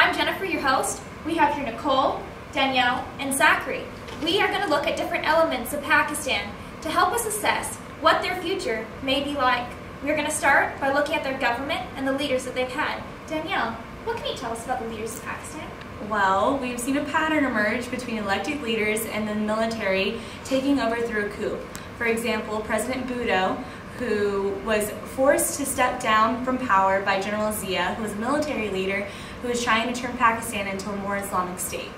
I'm Jennifer, your host. We have here Nicole, Danielle, and Zachary. We are going to look at different elements of Pakistan to help us assess what their future may be like. We're going to start by looking at their government and the leaders that they've had. Danielle, what can you tell us about the leaders of Pakistan? Well, we've seen a pattern emerge between elected leaders and the military taking over through a coup. For example, President Bhutto, who was forced to step down from power by General Zia, who was a military leader who was trying to turn Pakistan into a more Islamic state.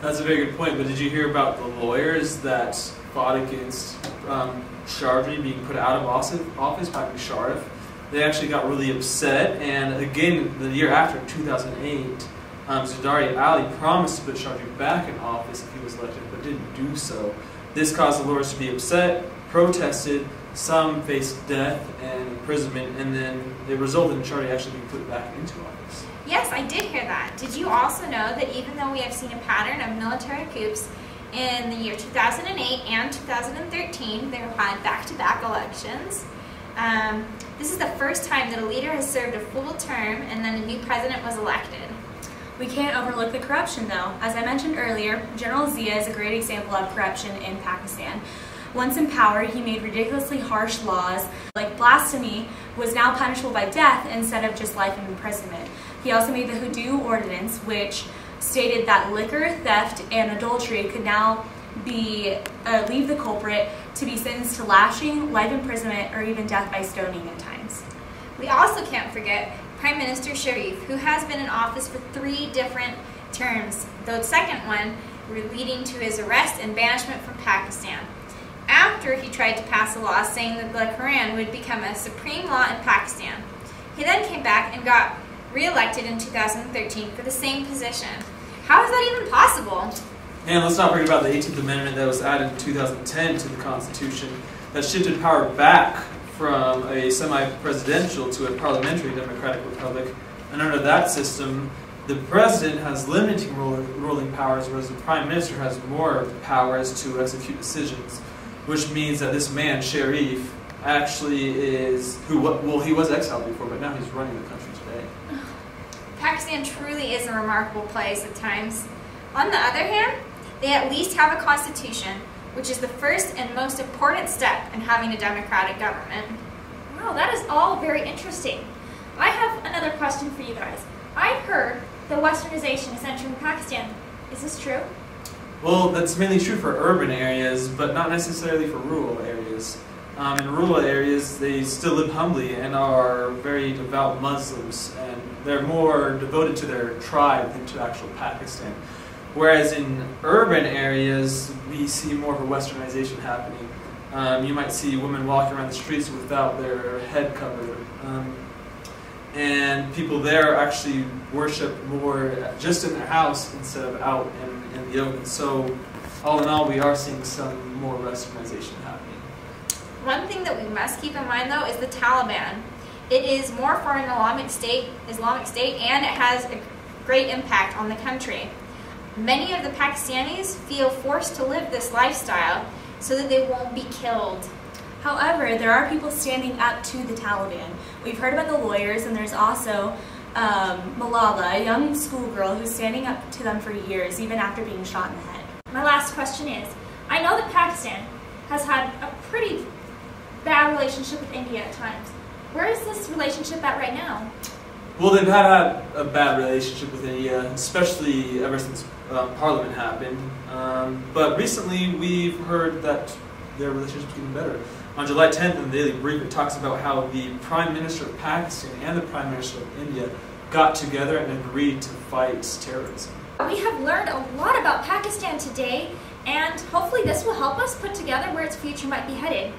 That's a very good point, but did you hear about the lawyers that fought against Sharjah being put out of office by Musharraf? They actually got really upset, and again, the year after, 2008, Zardari Ali promised to put Sharjah back in office if he was elected, but didn't do so. This caused the lawyers to be upset, protested, some faced death and imprisonment, and then it resulted in Sharjah actually being put back into office. Yes, I did hear that. Did you also know that even though we have seen a pattern of military coups in the year 2008 and 2013, they had back-to-back elections. This is the first time that a leader has served a full term and then a new president was elected. We can't overlook the corruption, though. As I mentioned earlier, General Zia is a great example of corruption in Pakistan. Once in power, he made ridiculously harsh laws, like blasphemy was now punishable by death instead of just life imprisonment. He also made the Hudu Ordinance, which stated that liquor, theft, and adultery could now be leave the culprit to be sentenced to lashing, life imprisonment, or even death by stoning at times. We also can't forget Prime Minister Sharif, who has been in office for 3 different terms, though the second one leading to his arrest and banishment from Pakistan, after he tried to pass a law saying that the Quran would become a supreme law in Pakistan. He then came back and got re-elected in 2013 for the same position. How is that even possible? And let's not forget about the 18th Amendment that was added in 2010 to the Constitution that shifted power back from a semi-presidential to a parliamentary democratic republic. And under that system, the president has limiting ruling powers, whereas the prime minister has more powers to execute decisions, which means that this man, Sharif, actually is, he was exiled before, but now he's running the country today. Pakistan truly is a remarkable place at times. On the other hand, they at least have a constitution, which is the first and most important step in having a democratic government. Wow, that is all very interesting. I have another question for you guys. I've heard that westernization is entering Pakistan. Is this true? Well, that's mainly true for urban areas, but not necessarily for rural areas. In rural areas, they still live humbly and are very devout Muslims, and they're more devoted to their tribe than to actual Pakistan. Whereas in urban areas, we see more of a westernization happening. You might see women walking around the streets without their head covered. And people there actually worship more just in their house instead of out in the open. So all in all, we are seeing some more westernization happening. One thing that we must keep in mind, though, is the Taliban. It is more for an Islamic state, and it has a great impact on the country. Many of the Pakistanis feel forced to live this lifestyle so that they won't be killed. However, there are people standing up to the Taliban. We've heard about the lawyers, and there's also Malala, a young schoolgirl who's standing up to them for years, even after being shot in the head. My last question is, I know that Pakistan has had a pretty bad relationship with India at times. Where is this relationship at right now? Well, they've had a bad relationship with India, especially ever since Parliament happened. But recently, we've heard that their relationship's getting better. On July 10th in the Daily Brief, it talks about how the Prime Minister of Pakistan and the Prime Minister of India got together and agreed to fight terrorism. We have learned a lot about Pakistan today, and hopefully this will help us put together where its future might be headed.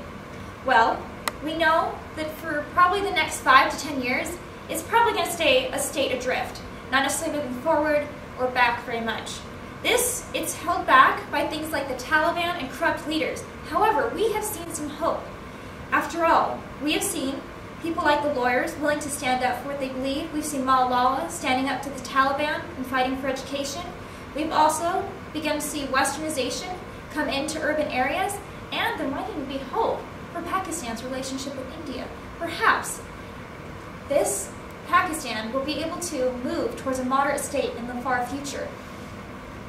Well, we know that for probably the next 5 to 10 years, it's probably going to stay a state adrift, not necessarily moving forward or back very much. It's held back by things like the Taliban and corrupt leaders. However, we have seen some hope. After all, we have seen people like the lawyers willing to stand up for what they believe. We've seen Malala standing up to the Taliban and fighting for education. We've also begun to see westernization come into urban areas, and there might even be hope for Pakistan's relationship with India. Perhaps this Pakistan will be able to move towards a moderate state in the far future.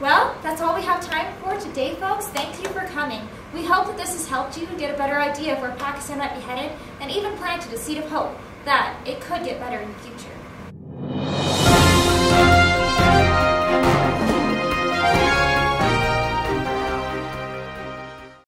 Well, that's all we have time for today, folks. Thank you for coming. We hope that this has helped you get a better idea of where Pakistan might be headed and even planted a seed of hope that it could get better in the future.